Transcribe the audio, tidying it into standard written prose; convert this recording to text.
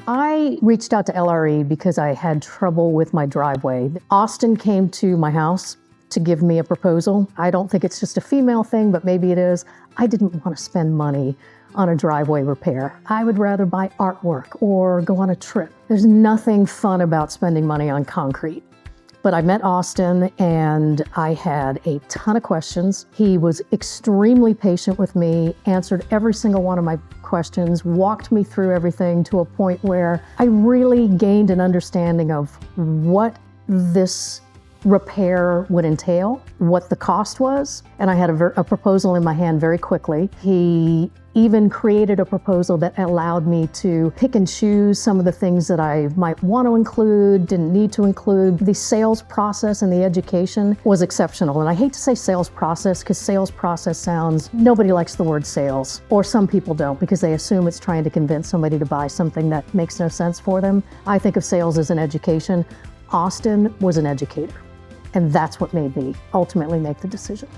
I reached out to LRE because I had trouble with my driveway. Austin came to my house to give me a proposal. I don't think it's just a female thing, but maybe it is. I didn't want to spend money on a driveway repair. I would rather buy artwork or go on a trip. There's nothing fun about spending money on concrete. But I met Austin and I had a ton of questions. He was extremely patient with me, answered every single one of my questions, walked me through everything to a point where I really gained an understanding of what this repair would entail, what the cost was, and I had a proposal in my hand very quickly. He even created a proposal that allowed me to pick and choose some of the things that I might want to include, didn't need to include. The sales process and the education was exceptional. And I hate to say sales process because sales process sounds, nobody likes the word sales, or some people don't because they assume it's trying to convince somebody to buy something that makes no sense for them. I think of sales as an education. Austin was an educator. And that's what made me ultimately make the decision.